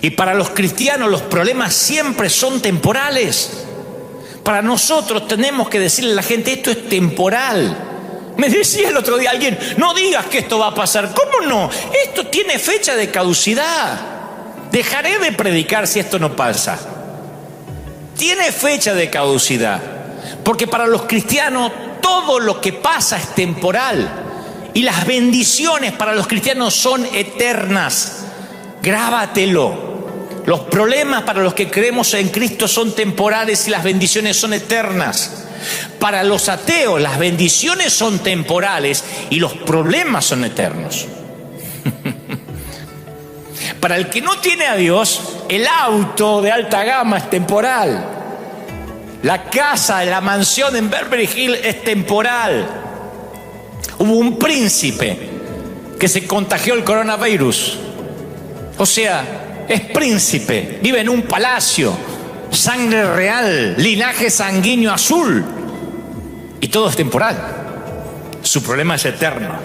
Y para los cristianos los problemas siempre son temporales. Para nosotros tenemos que decirle a la gente, esto es temporal. Me decía el otro día alguien, no digas que esto va a pasar. ¿Cómo no? Esto tiene fecha de caducidad. Dejaré de predicar si esto no pasa. Tiene fecha de caducidad. Porque para los cristianos todo lo que pasa es temporal. Y las bendiciones para los cristianos son eternas. Grábatelo. Los problemas para los que creemos en Cristo son temporales y las bendiciones son eternas. Para los ateos las bendiciones son temporales y los problemas son eternos. Para el que no tiene a Dios, el auto de alta gama es temporal. La casa, la mansión en Beverly Hills es temporal. Hubo un príncipe que se contagió el coronavirus. O sea, es príncipe, vive en un palacio, sangre real, linaje sanguíneo azul. Y todo es temporal. Su problema es eterno.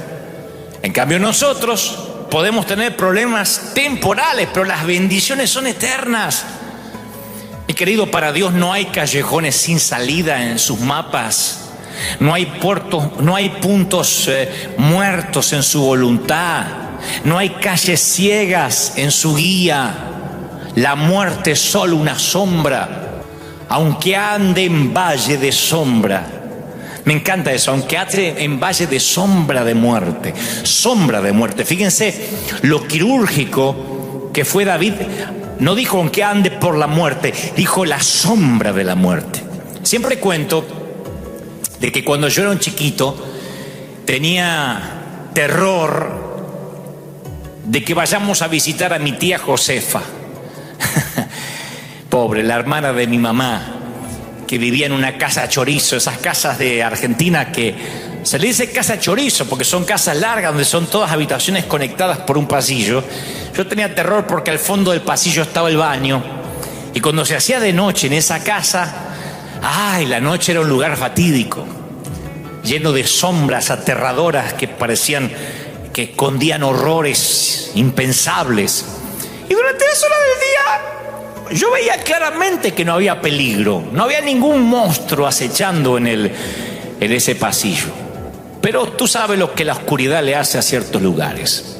En cambio nosotros podemos tener problemas temporales, pero las bendiciones son eternas. Mi querido, para Dios no hay callejones sin salida en sus mapas. No hay puntos muertos en su voluntad. No hay calles ciegas en su guía. La muerte es solo una sombra, aunque ande en valle de sombra. Me encanta eso, aunque ande en valle de sombra de muerte. Sombra de muerte. Fíjense lo quirúrgico que fue David. No dijo aunque ande por la muerte, dijo la sombra de la muerte. Siempre cuento de que cuando yo era un chiquito tenía terror de que vayamos a visitar a mi tía Josefa. Pobre, la hermana de mi mamá, que vivía en una casa chorizo, esas casas de Argentina que se le dice casa chorizo porque son casas largas donde son todas habitaciones conectadas por un pasillo. Yo tenía terror porque al fondo del pasillo estaba el baño y cuando se hacía de noche en esa casa, ¡ay! La noche era un lugar fatídico, lleno de sombras aterradoras que parecían que escondían horrores impensables. Y durante las horas del día yo veía claramente que no había peligro, no había ningún monstruo acechando en ese pasillo. Pero tú sabes lo que la oscuridad le hace a ciertos lugares.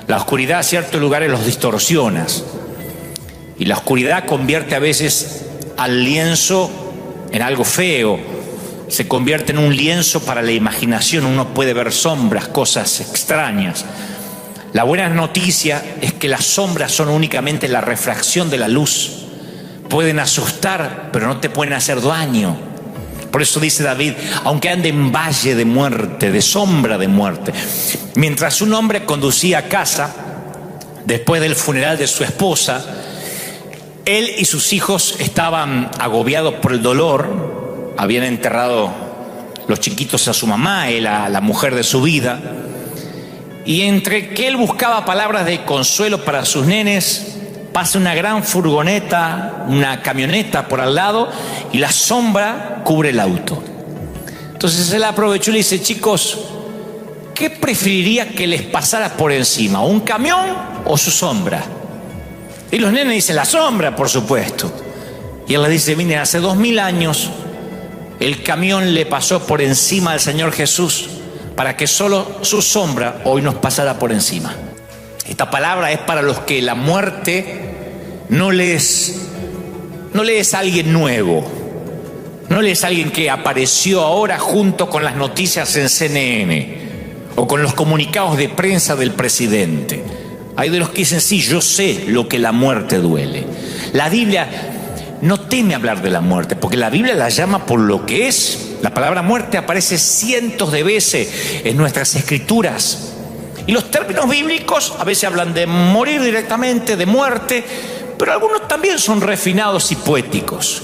La oscuridad a ciertos lugares los distorsiona. Y la oscuridad convierte a veces al lienzo en algo feo. Se convierte en un lienzo para la imaginación. Uno puede ver sombras, cosas extrañas. La buena noticia es que las sombras son únicamente la refracción de la luz. Pueden asustar, pero no te pueden hacer daño. Por eso dice David, aunque ande en valle de muerte, de sombra de muerte. Mientras un hombre conducía a casa, después del funeral de su esposa, él y sus hijos estaban agobiados por el dolor. Habían enterrado los chiquitos a su mamá, la mujer de su vida. Y entre que él buscaba palabras de consuelo para sus nenes, pasa una gran furgoneta, una camioneta por al lado y la sombra cubre el auto. Entonces él aprovechó y le dice, chicos, ¿qué preferiría que les pasara por encima? ¿Un camión o su sombra? Y los nenes dicen, la sombra, por supuesto. Y él les dice, mire, hace 2000 años el camión le pasó por encima al Señor Jesús para que solo su sombra hoy nos pasara por encima. Esta palabra es para los que la muerte no le es alguien nuevo, no le es alguien que apareció ahora junto con las noticias en CNN o con los comunicados de prensa del presidente. Hay de los que dicen, sí, yo sé lo que la muerte duele. La Biblia no teme hablar de la muerte, porque la Biblia la llama por lo que es. La palabra muerte aparece cientos de veces en nuestras escrituras. Y los términos bíblicos a veces hablan de morir directamente, de muerte, pero algunos también son refinados y poéticos.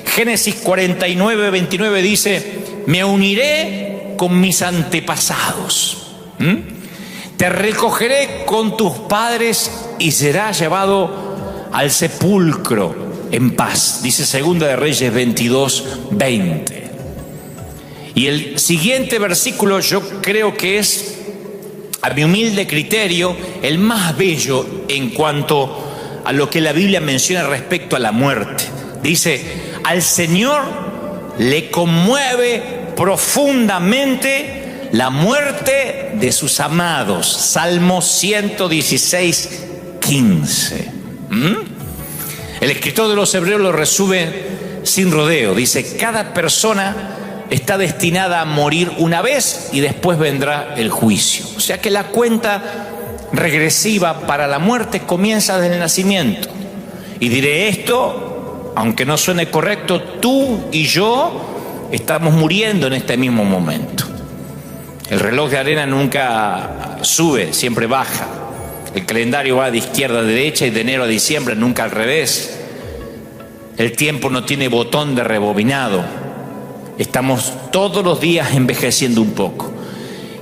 Génesis 49, 29 dice, me uniré con mis antepasados. Te recogeré con tus padres y serás llevado al sepulcro en paz, dice Segunda de Reyes 22, 20. Y el siguiente versículo yo creo que es, a mi humilde criterio, el más bello en cuanto a lo que la Biblia menciona respecto a la muerte. Dice, al Señor le conmueve profundamente la muerte de sus amados. Salmo 116, 15. El escritor de los Hebreos lo resume sin rodeo. Dice, cada persona está destinada a morir una vez y después vendrá el juicio. O sea que la cuenta regresiva para la muerte comienza desde el nacimiento. Y diré esto, aunque no suene correcto, tú y yo estamos muriendo en este mismo momento. El reloj de arena nunca sube, siempre baja. El calendario va de izquierda a derecha y de enero a diciembre, nunca al revés. El tiempo no tiene botón de rebobinado. Estamos todos los días envejeciendo un poco.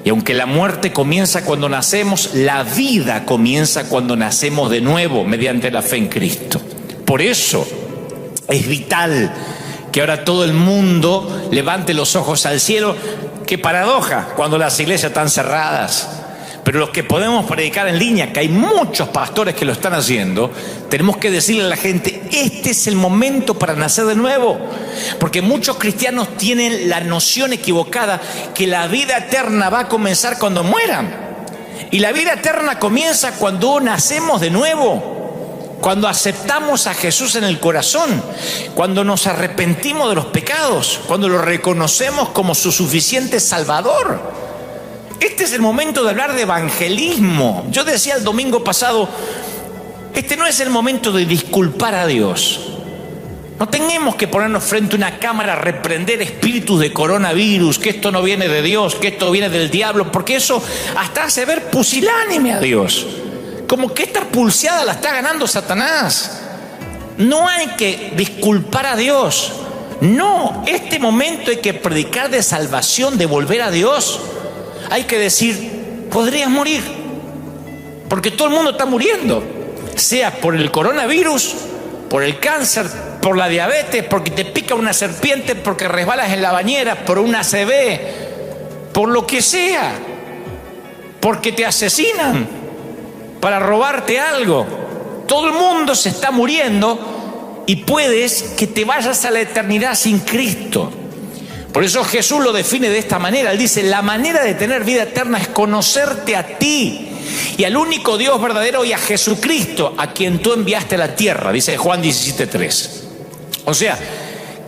Y aunque la muerte comienza cuando nacemos, la vida comienza cuando nacemos de nuevo mediante la fe en Cristo. Por eso es vital que ahora todo el mundo levante los ojos al cielo. Qué paradoja cuando las iglesias están cerradas. Pero los que podemos predicar en línea, que hay muchos pastores que lo están haciendo, tenemos que decirle a la gente, este es el momento para nacer de nuevo. Porque muchos cristianos tienen la noción equivocada que la vida eterna va a comenzar cuando mueran. Y la vida eterna comienza cuando nacemos de nuevo, cuando aceptamos a Jesús en el corazón, cuando nos arrepentimos de los pecados, cuando lo reconocemos como su suficiente Salvador. Este es el momento de hablar de evangelismo. Yo decía el domingo pasado, este no es el momento de disculpar a Dios. No tenemos que ponernos frente a una cámara a reprender espíritus de coronavirus, que esto no viene de Dios, que esto viene del diablo, porque eso hasta hace ver pusilánime a Dios. Como que esta pulseada la está ganando Satanás. No hay que disculpar a Dios. No, este momento hay que predicar de salvación, de volver a Dios. Hay que decir, podrías morir, porque todo el mundo está muriendo, sea por el coronavirus, por el cáncer, por la diabetes, porque te pica una serpiente, porque resbalas en la bañera, por una ACV, por lo que sea, porque te asesinan para robarte algo. Todo el mundo se está muriendo y puedes que te vayas a la eternidad sin Cristo. Por eso Jesús lo define de esta manera. Él dice, la manera de tener vida eterna es conocerte a ti y al único Dios verdadero y a Jesucristo, a quien tú enviaste a la tierra, dice Juan 17:3. O sea,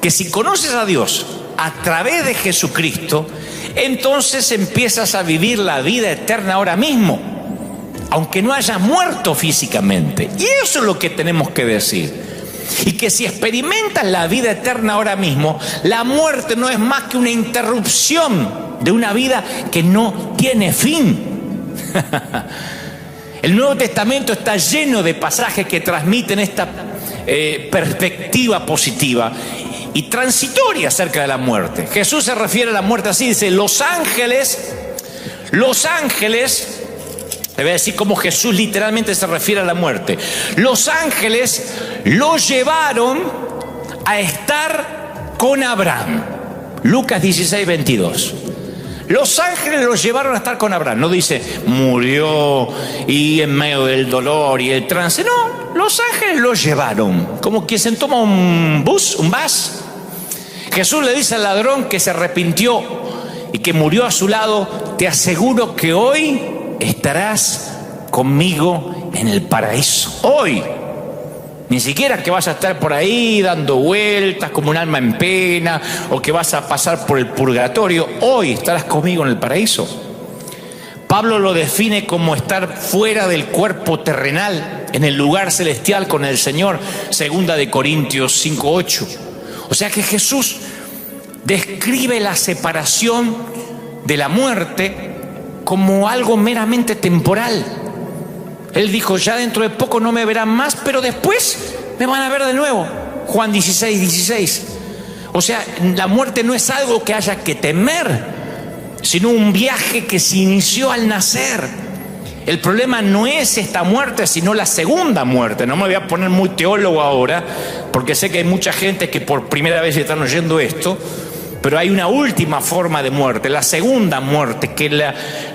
que si conoces a Dios a través de Jesucristo, entonces empiezas a vivir la vida eterna ahora mismo, aunque no hayas muerto físicamente. Y eso es lo que tenemos que decir. Y que si experimentas la vida eterna ahora mismo, la muerte no es más que una interrupción de una vida que no tiene fin. El Nuevo Testamento está lleno de pasajes que transmiten esta perspectiva positiva y transitoria acerca de la muerte. Jesús se refiere a la muerte así, dice, los ángeles, le voy a decir cómo Jesús literalmente se refiere a la muerte. Los ángeles lo llevaron a estar con Abraham. Lucas 16:22. Los ángeles lo llevaron a estar con Abraham. No dice murió y en medio del dolor y el trance. No, los ángeles lo llevaron. Como quien se toma un bus. Jesús le dice al ladrón que se arrepintió y que murió a su lado, te aseguro que hoy estarás conmigo en el paraíso. Hoy. Ni siquiera que vas a estar por ahí dando vueltas como un alma en pena o que vas a pasar por el purgatorio. Hoy estarás conmigo en el paraíso. Pablo lo define como estar fuera del cuerpo terrenal, en el lugar celestial con el Señor. 2 Corintios 5:8. O sea que Jesús describe la separación de la muerte como algo meramente temporal. Él dijo, ya dentro de poco no me verán más, pero después me van a ver de nuevo. Juan 16:16. O sea, la muerte no es algo que haya que temer, sino un viaje que se inició al nacer. El problema no es esta muerte, sino la segunda muerte. No me voy a poner muy teólogo ahora, porque sé que hay mucha gente que por primera vez están oyendo esto. Pero hay una última forma de muerte, la segunda muerte, que es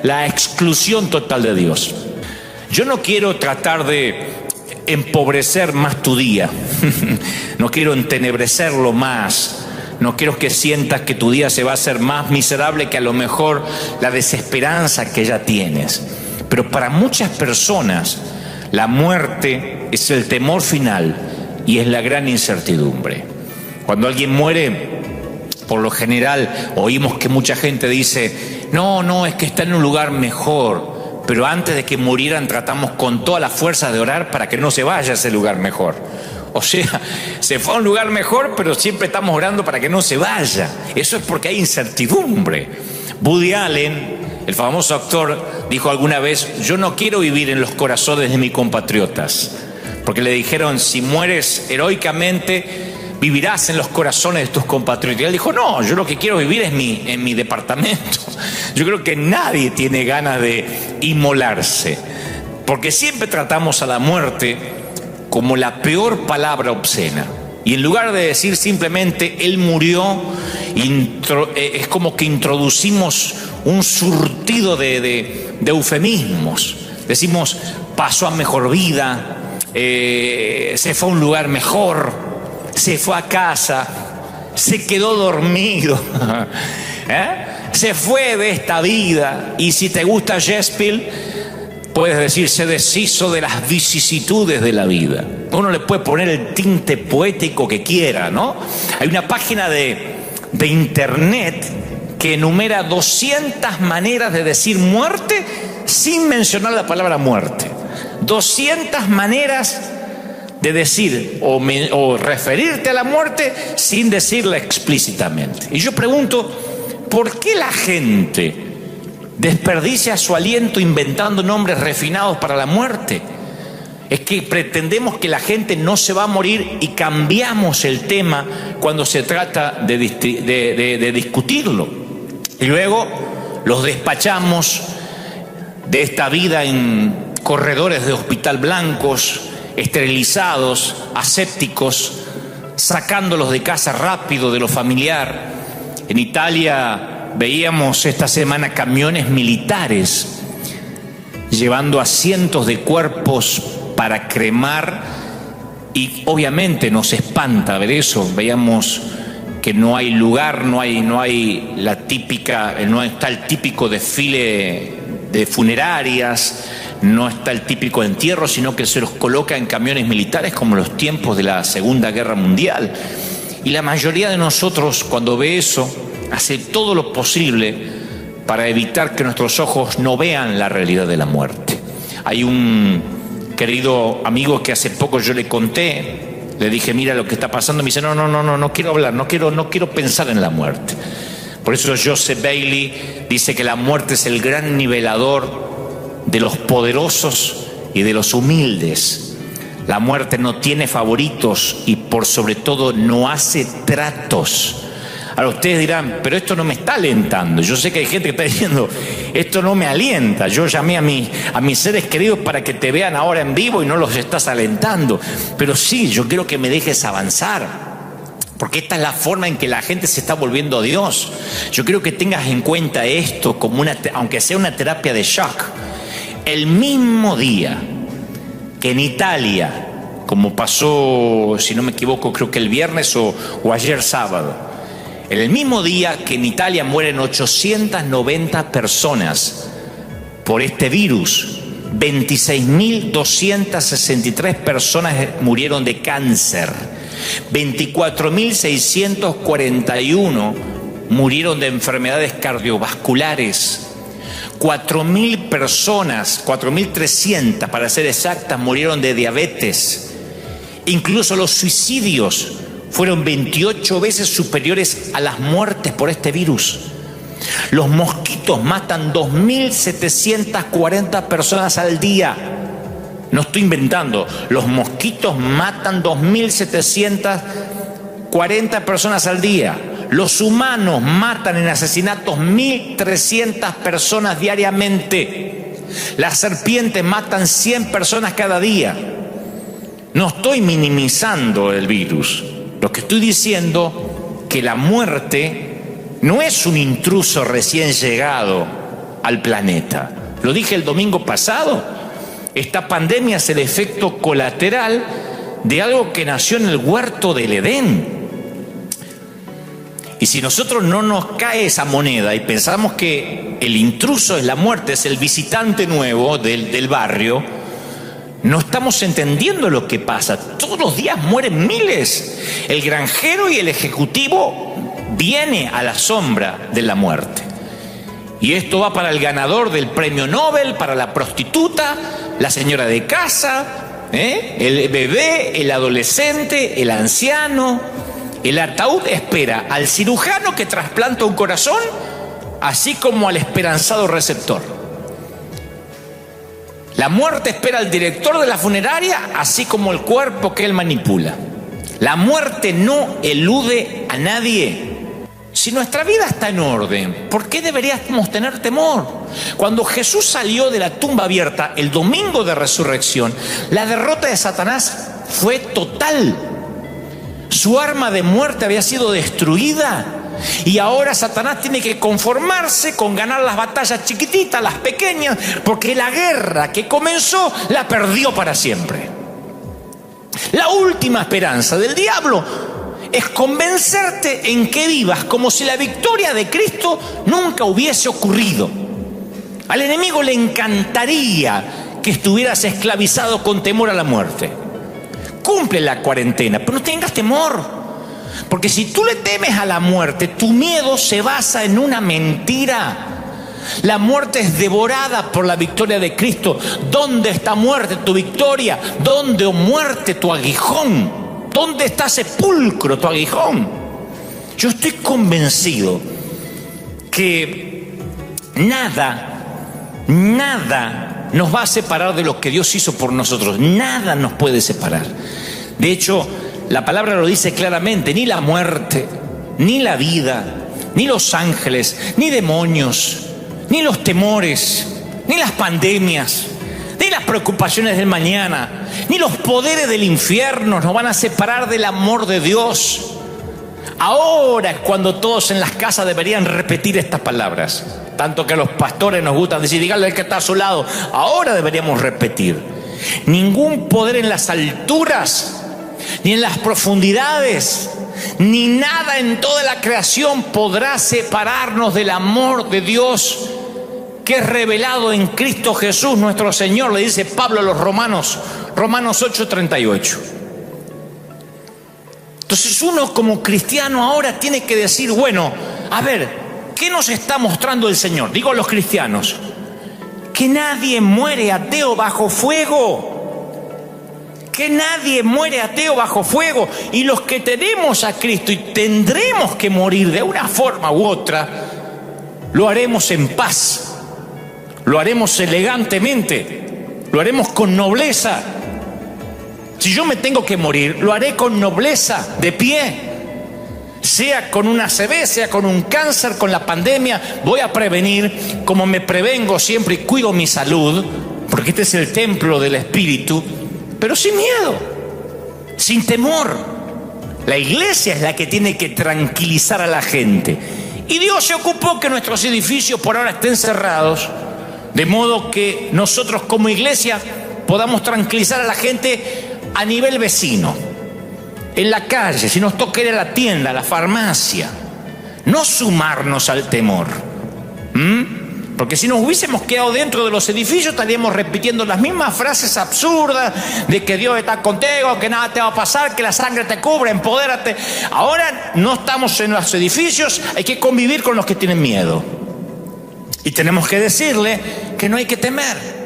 la exclusión total de Dios. Yo no quiero tratar de empobrecer más tu día, no quiero entenebrecerlo más, no quiero que sientas que tu día se va a hacer más miserable que a lo mejor la desesperanza que ya tienes. Pero para muchas personas la muerte es el temor final y es la gran incertidumbre. Cuando alguien muere, por lo general oímos que mucha gente dice, no, es que está en un lugar mejor. Pero antes de que murieran tratamos con toda la fuerza de orar para que no se vaya a ese lugar mejor. O sea, se fue a un lugar mejor, pero siempre estamos orando para que no se vaya. Eso es porque hay incertidumbre. Woody Allen, el famoso actor, dijo alguna vez, yo no quiero vivir en los corazones de mis compatriotas. Porque le dijeron, si mueres heroicamente, vivirás en los corazones de tus compatriotas. Y él dijo, no, yo lo que quiero vivir es en mi departamento. Yo creo que nadie tiene ganas de inmolarse, porque siempre tratamos a la muerte como la peor palabra obscena. Y en lugar de decir simplemente, él murió, es como que introducimos un surtido de eufemismos. Decimos, pasó a mejor vida, se fue a un lugar mejor, se fue a casa, se quedó dormido, se fue de esta vida. Y si te gusta Shakespeare, puedes decir, se deshizo de las vicisitudes de la vida. Uno le puede poner el tinte poético que quiera, ¿no? Hay una página de internet que enumera 200 maneras de decir muerte sin mencionar la palabra muerte. 200 maneras de decir o referirte a la muerte sin decirla explícitamente. Y yo pregunto, ¿por qué la gente desperdicia su aliento inventando nombres refinados para la muerte? Es que pretendemos que la gente no se va a morir y cambiamos el tema cuando se trata de discutirlo. Y luego los despachamos de esta vida en corredores de hospital blancos, esterilizados, asépticos, sacándolos de casa rápido de lo familiar. En Italia veíamos esta semana camiones militares llevando a cientos de cuerpos para cremar, y obviamente nos espanta ver eso. Veíamos que no hay lugar, no hay la típica, no está el típico desfile de funerarias, no está el típico entierro, sino que se los coloca en camiones militares como en los tiempos de la Segunda Guerra Mundial. Y la mayoría de nosotros, cuando ve eso, hace todo lo posible para evitar que nuestros ojos no vean la realidad de la muerte. Hay un querido amigo que hace poco yo le conté, le dije, mira lo que está pasando, me dice, no quiero hablar, no quiero pensar en la muerte. Por eso Joseph Bailey dice que la muerte es el gran nivelador de los poderosos y de los humildes. La muerte no tiene favoritos y por sobre todo no hace tratos. Ahora ustedes dirán, pero esto no me está alentando. Yo sé que hay gente que está diciendo, esto no me alienta. Yo llamé a mis seres queridos para que te vean ahora en vivo y no los estás alentando. Pero sí, yo quiero que me dejes avanzar, porque esta es la forma en que la gente se está volviendo a Dios. Yo quiero que tengas en cuenta esto como aunque sea una terapia de shock. El mismo día que en Italia, como pasó, si no me equivoco, creo que el viernes o ayer sábado, en el mismo día que en Italia mueren 890 personas por este virus, 26.263 personas murieron de cáncer, 24.641 murieron de enfermedades cardiovasculares, 4.000 personas, 4.300 para ser exactas, murieron de diabetes. Incluso los suicidios fueron 28 veces superiores a las muertes por este virus. Los mosquitos matan 2.740 personas al día. No estoy inventando. Los mosquitos matan 2.740 personas al día. Los humanos matan en asesinatos 1.300 personas diariamente. Las serpientes matan 100 personas cada día. No estoy minimizando el virus. Lo que estoy diciendo que la muerte no es un intruso recién llegado al planeta. Lo dije el domingo pasado. Esta pandemia es el efecto colateral de algo que nació en el huerto del Edén. Y si nosotros no nos cae esa moneda y pensamos que el intruso es la muerte, es el visitante nuevo del barrio, no estamos entendiendo lo que pasa. Todos los días mueren miles. El granjero y el ejecutivo viene a la sombra de la muerte. Y esto va para el ganador del premio Nobel, para la prostituta, la señora de casa, el bebé, el adolescente, el anciano. El ataúd espera al cirujano que trasplanta un corazón, así como al esperanzado receptor. La muerte espera al director de la funeraria, así como el cuerpo que él manipula. La muerte no elude a nadie. Si nuestra vida está en orden, ¿por qué deberíamos tener temor? Cuando Jesús salió de la tumba abierta el domingo de resurrección, la derrota de Satanás fue total. Su arma de muerte había sido destruida y ahora Satanás tiene que conformarse con ganar las batallas chiquititas, las pequeñas, porque la guerra que comenzó la perdió para siempre. La última esperanza del diablo es convencerte en que vivas como si la victoria de Cristo nunca hubiese ocurrido. Al enemigo le encantaría que estuvieras esclavizado con temor a la muerte. Cumple la cuarentena, pero no tengas temor, porque si tú le temes a la muerte, tu miedo se basa en una mentira. La muerte es devorada por la victoria de Cristo. ¿Dónde está muerte tu victoria? ¿Dónde, oh muerte, tu aguijón? ¿Dónde está sepulcro tu aguijón? Yo estoy convencido que nada nos va a separar de lo que Dios hizo por nosotros. Nada nos puede separar. De hecho, la palabra lo dice claramente: ni la muerte, ni la vida, ni los ángeles, ni demonios, ni los temores, ni las pandemias, ni las preocupaciones del mañana, ni los poderes del infierno nos van a separar del amor de Dios. Ahora es cuando todos en las casas deberían repetir estas palabras. Tanto que a los pastores nos gusta decir, dígale al que está a su lado. Ahora deberíamos repetir: ningún poder en las alturas, ni en las profundidades, ni nada en toda la creación podrá separarnos del amor de Dios que es revelado en Cristo Jesús nuestro Señor, le dice Pablo a los Romanos 8:38. Entonces uno como cristiano ahora tiene que decir, bueno, a ver, ¿qué nos está mostrando el Señor? Digo a los cristianos, que nadie muere ateo bajo fuego. Que nadie muere ateo bajo fuego. Y los que tenemos a Cristo y tendremos que morir de una forma u otra, lo haremos en paz, lo haremos elegantemente, lo haremos con nobleza. Si yo me tengo que morir, lo haré con nobleza, de pie. Sea con una ACV, sea con un cáncer, con la pandemia, voy a prevenir como me prevengo siempre y cuido mi salud, porque este es el templo del Espíritu, pero sin miedo, sin temor. La iglesia es la que tiene que tranquilizar a la gente. Y Dios se ocupó que nuestros edificios por ahora estén cerrados, de modo que nosotros como iglesia podamos tranquilizar a la gente a nivel vecino, en la calle, si nos toca ir a la tienda, a la farmacia, no sumarnos al temor. Porque si nos hubiésemos quedado dentro de los edificios, estaríamos repitiendo las mismas frases absurdas de que Dios está contigo, que nada te va a pasar, que la sangre te cubre, empodérate. Ahora no estamos en los edificios, hay que convivir con los que tienen miedo. Y tenemos que decirle que no hay que temer.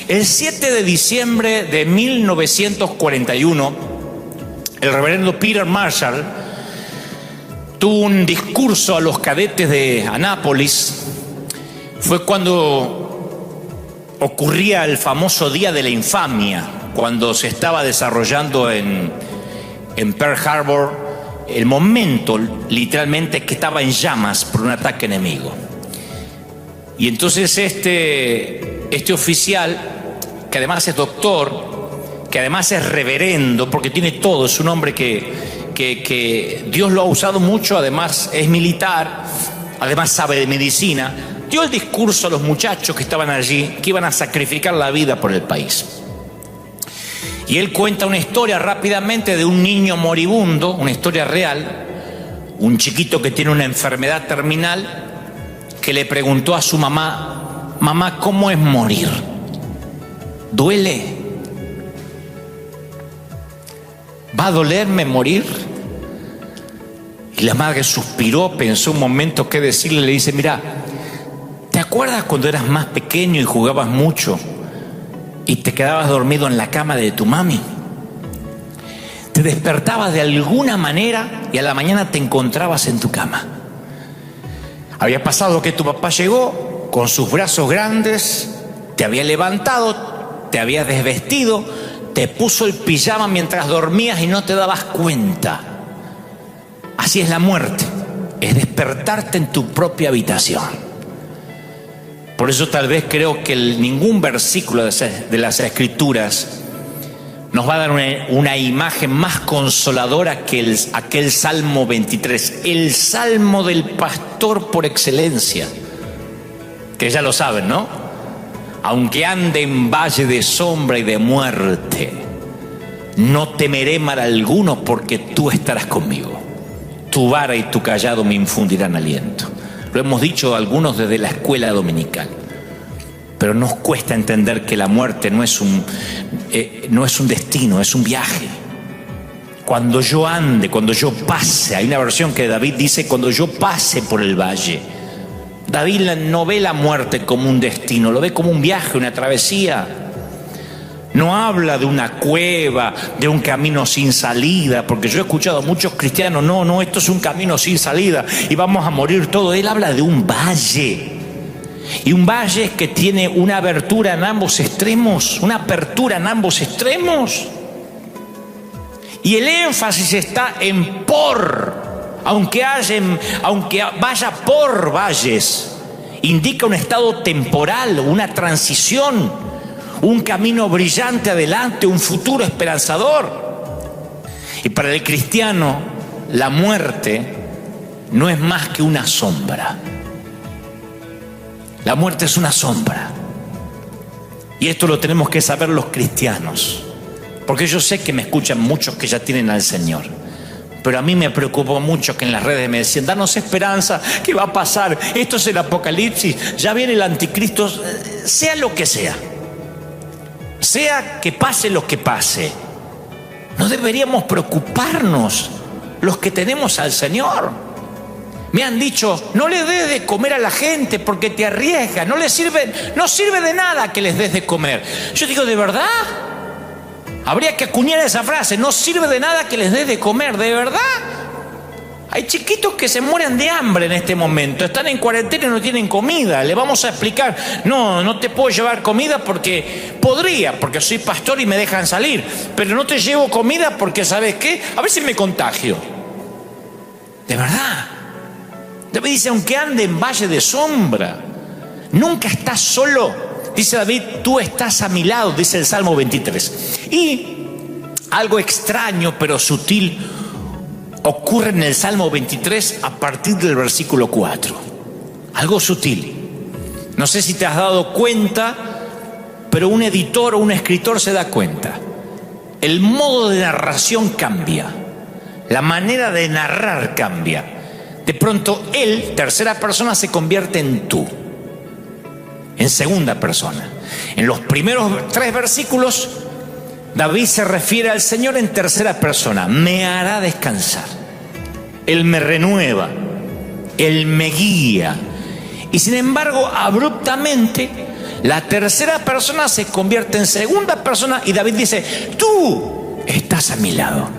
El 7 de diciembre de 1941, el reverendo Peter Marshall tuvo un discurso a los cadetes de Anápolis. Fue cuando ocurría el famoso Día de la Infamia, cuando se estaba desarrollando en Pearl Harbor el momento literalmente que estaba en llamas por un ataque enemigo. Y entonces este oficial, que además es doctor, que además es reverendo, porque tiene todo, es un hombre que Dios lo ha usado mucho, además es militar, además sabe de medicina, dio el discurso a los muchachos que estaban allí, que iban a sacrificar la vida por el país. Y él cuenta una historia rápidamente de un niño moribundo, una historia real, un chiquito que tiene una enfermedad terminal, que le preguntó a su mamá: mamá, ¿cómo es morir? ¿Duele? ¿Va a dolerme morir? Y la madre suspiró, pensó un momento qué decirle, le dice: mira, ¿te acuerdas cuando eras más pequeño y jugabas mucho y te quedabas dormido en la cama de tu mami? Te despertabas de alguna manera y a la mañana te encontrabas en tu cama. Había pasado que tu papá llegó con sus brazos grandes, te había levantado, te había desvestido, te puso el pijama mientras dormías y no te dabas cuenta. Así es la muerte, es despertarte en tu propia habitación. Por eso tal vez creo que ningún versículo de las Escrituras nos va a dar una imagen más consoladora que aquel Salmo 23, el Salmo del pastor por excelencia, que ya lo saben, ¿no? Aunque ande en valle de sombra y de muerte, no temeré mal alguno, porque tú estarás conmigo. Tu vara y tu cayado me infundirán aliento. Lo hemos dicho algunos desde la escuela dominical. Pero nos cuesta entender que la muerte no es un destino, es un viaje. Cuando yo ande, cuando yo pase, hay una versión que David dice: cuando yo pase por el valle. David no ve la muerte como un destino, lo ve como un viaje, una travesía. No habla de una cueva, de un camino sin salida, porque yo he escuchado a muchos cristianos: no, esto es un camino sin salida y vamos a morir todos. Él habla de un valle. Y un valle que tiene una abertura en ambos extremos, una apertura en ambos extremos. Y el énfasis está en por, aunque vaya por valles, indica un estado temporal, una transición, un camino brillante adelante, un futuro esperanzador. Y para el cristiano, la muerte no es más que una sombra. La muerte es una sombra. Y esto lo tenemos que saber los cristianos, porque yo sé que me escuchan muchos que ya tienen al Señor. Pero a mí me preocupó mucho que en las redes me decían: danos esperanza, ¿qué va a pasar? Esto es el apocalipsis, ya viene el anticristo. Sea lo que sea, sea que pase lo que pase, no deberíamos preocuparnos los que tenemos al Señor. Me han dicho: no le des de comer a la gente porque te arriesga, no sirve de nada que les des de comer. Yo digo: ¿de verdad? Habría que acuñar esa frase: no sirve de nada que les des de comer. ¿De verdad? Hay chiquitos que se mueren de hambre en este momento, están en cuarentena y no tienen comida. Le vamos a explicar: no te puedo llevar comida porque porque soy pastor y me dejan salir, pero no te llevo comida porque, ¿sabes qué? A ver si me contagio. ¿De verdad? David dice: aunque ande en valle de sombra, nunca estás solo. Dice David: tú estás a mi lado, dice el Salmo 23. Y algo extraño pero sutil ocurre en el Salmo 23 a partir del versículo 4. Algo sutil. No sé si te has dado cuenta, pero un editor o un escritor se da cuenta. El modo de narración cambia. La manera de narrar cambia. De pronto él, tercera persona, se convierte en tú, en segunda persona. En los primeros 3 versículos, David se refiere al Señor en tercera persona: me hará descansar, Él me renueva, Él me guía. Y sin embargo, abruptamente, la tercera persona se convierte en segunda persona y David dice: tú estás a mi lado.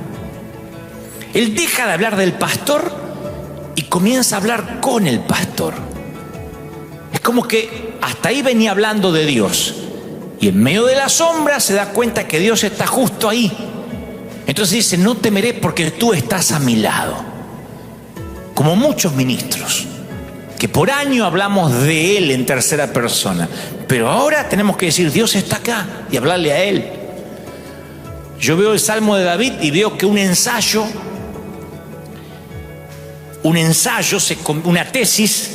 Él deja de hablar del pastor y comienza a hablar con el pastor. Es como que hasta ahí venía hablando de Dios, y en medio de la sombra se da cuenta que Dios está justo ahí. Entonces dice: no temeré porque tú estás a mi lado. Como muchos ministros que por año hablamos de Él en tercera persona, pero ahora tenemos que decir: Dios está acá, y hablarle a Él. Yo veo el Salmo de David y veo que una tesis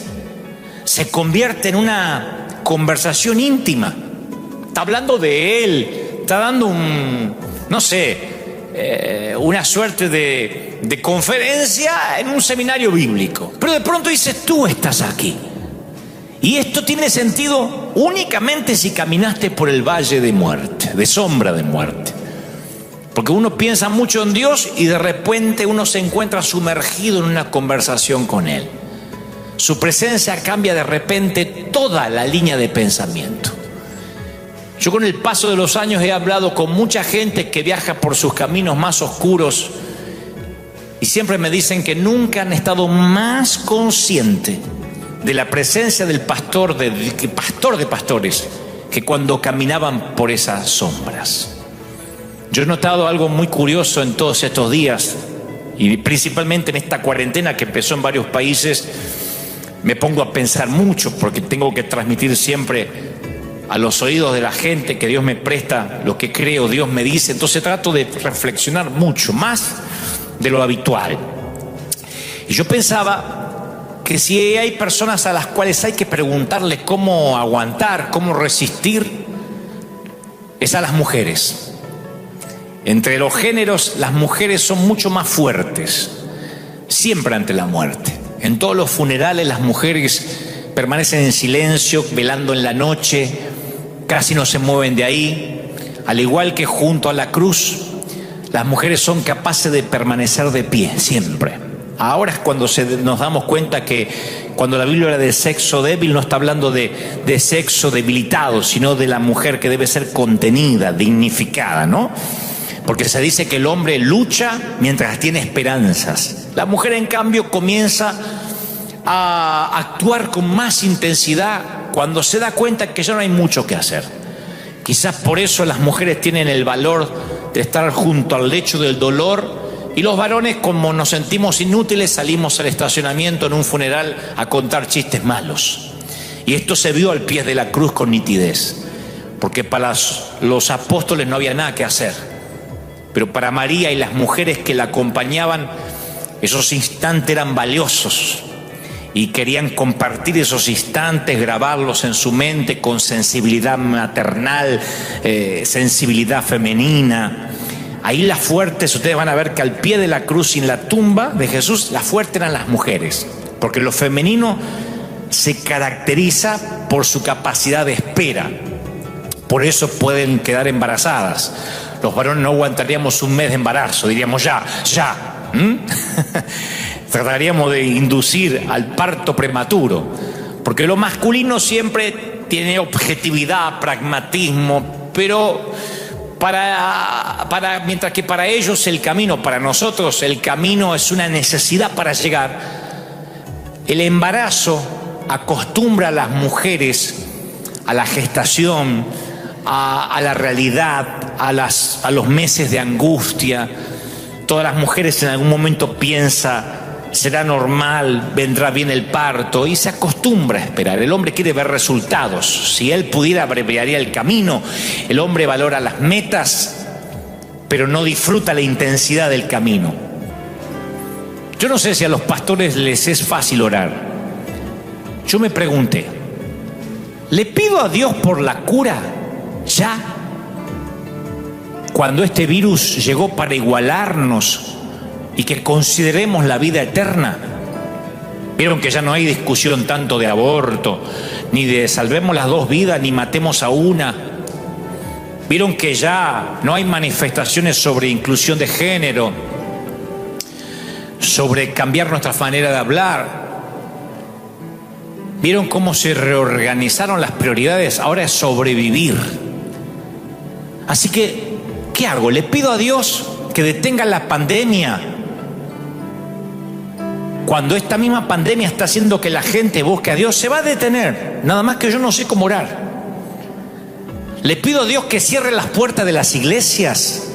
se convierte en una conversación íntima. Está hablando de Él, está dando una suerte de conferencia en un seminario bíblico. Pero de pronto dices, tú estás aquí. Y esto tiene sentido únicamente si caminaste por el valle de muerte, de sombra de muerte. Porque uno piensa mucho en Dios y de repente uno se encuentra sumergido en una conversación con Él. Su presencia cambia de repente toda la línea de pensamiento. Yo con el paso de los años he hablado con mucha gente que viaja por sus caminos más oscuros y siempre me dicen que nunca han estado más conscientes de la presencia del pastor de pastores que cuando caminaban por esas sombras. Yo he notado algo muy curioso en todos estos días y principalmente en esta cuarentena que empezó en varios países. Me pongo a pensar mucho porque tengo que transmitir siempre a los oídos de la gente que Dios me presta lo que creo, Dios me dice. Entonces trato de reflexionar mucho más de lo habitual. Y yo pensaba que si hay personas a las cuales hay que preguntarles cómo aguantar, cómo resistir, es a las mujeres. Entre los géneros, las mujeres son mucho más fuertes, siempre ante la muerte. En todos los funerales las mujeres permanecen en silencio, velando en la noche, casi no se mueven de ahí. Al igual que junto a la cruz, las mujeres son capaces de permanecer de pie, siempre. Ahora es cuando nos damos cuenta que cuando la Biblia habla de sexo débil, no está hablando de sexo debilitado, sino de la mujer que debe ser contenida, dignificada, ¿no? Porque se dice que el hombre lucha mientras tiene esperanzas. La mujer, en cambio, comienza a actuar con más intensidad cuando se da cuenta que ya no hay mucho que hacer. Quizás por eso las mujeres tienen el valor de estar junto al lecho del dolor y los varones, como nos sentimos inútiles, salimos al estacionamiento en un funeral a contar chistes malos. Y esto se vio al pie de la cruz con nitidez, porque para los apóstoles no había nada que hacer. Pero para María y las mujeres que la acompañaban, esos instantes eran valiosos y querían compartir esos instantes, grabarlos en su mente con sensibilidad maternal, sensibilidad femenina. Ahí las fuertes, ustedes van a ver que al pie de la cruz, en la tumba de Jesús, las fuertes eran las mujeres, porque lo femenino se caracteriza por su capacidad de espera. Por eso pueden quedar embarazadas. Los varones no aguantaríamos un mes de embarazo, diríamos ya. Trataríamos de inducir al parto prematuro, porque lo masculino siempre tiene objetividad, pragmatismo, pero mientras que para ellos el camino, para nosotros el camino es una necesidad para llegar. El embarazo acostumbra a las mujeres a la gestación, a la realidad, a los meses de angustia. Todas las mujeres en algún momento piensan, será normal, vendrá bien el parto, y se acostumbra a esperar. El hombre quiere ver resultados. Si él pudiera, abreviaría el camino. El hombre valora las metas, pero no disfruta la intensidad del camino. Yo no sé si a los pastores les es fácil orar. Yo me pregunté, ¿le pido a Dios por la cura ya? Cuando este virus llegó para igualarnos y que consideremos la vida eterna. Vieron que ya no hay discusión tanto de aborto, ni de salvemos las dos vidas, ni matemos a una. Vieron que ya no hay manifestaciones sobre inclusión de género, sobre cambiar nuestra manera de hablar. Vieron cómo se reorganizaron las prioridades. Ahora es sobrevivir. Así que, ¿qué hago? ¿Le pido a Dios que detenga la pandemia cuando esta misma pandemia está haciendo que la gente busque a Dios? Se va a detener, nada más que yo no sé cómo orar. Le pido a Dios que cierre las puertas de las iglesias,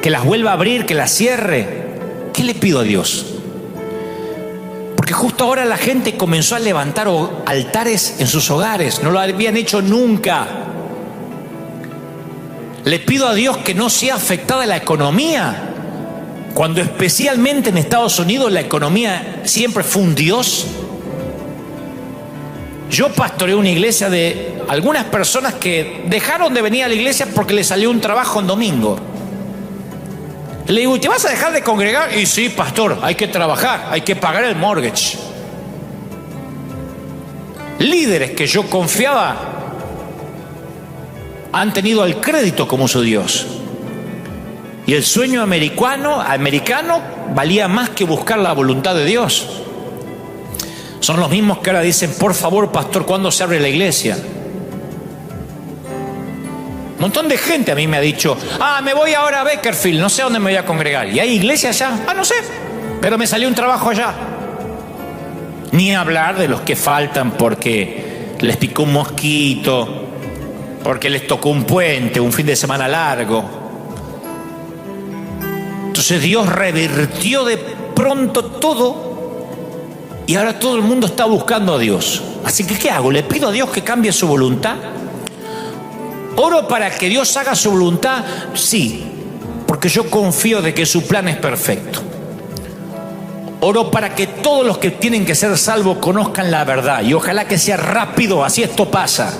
que las vuelva a abrir, que las cierre. ¿Qué le pido a Dios? Porque justo ahora la gente comenzó a levantar altares en sus hogares, no lo habían hecho nunca. Le pido a Dios que no sea afectada la economía, cuando especialmente en Estados Unidos la economía siempre fue un Dios. Yo pastoreé una iglesia de algunas personas que dejaron de venir a la iglesia porque les salió un trabajo en domingo. Le digo, ¿te vas a dejar de congregar? Y sí, pastor, hay que trabajar, hay que pagar el mortgage. Líderes que yo confiaba han tenido al crédito como su Dios. Y el sueño americano valía más que buscar la voluntad de Dios. Son los mismos que ahora dicen, por favor, pastor, ¿cuándo se abre la iglesia? Un montón de gente a mí me ha dicho, me voy ahora a Bakersfield, no sé dónde me voy a congregar. ¿Y hay iglesia allá? No sé, pero me salió un trabajo allá. Ni hablar de los que faltan porque les picó un mosquito, porque les tocó un puente, un fin de semana largo. Entonces Dios revirtió de pronto todo y ahora todo el mundo está buscando a Dios. Así que, ¿qué hago? ¿Le pido a Dios que cambie su voluntad? ¿Oro para que Dios haga su voluntad? Sí, porque yo confío de que su plan es perfecto. Oro para que todos los que tienen que ser salvos conozcan la verdad y ojalá que sea rápido, así esto pasa.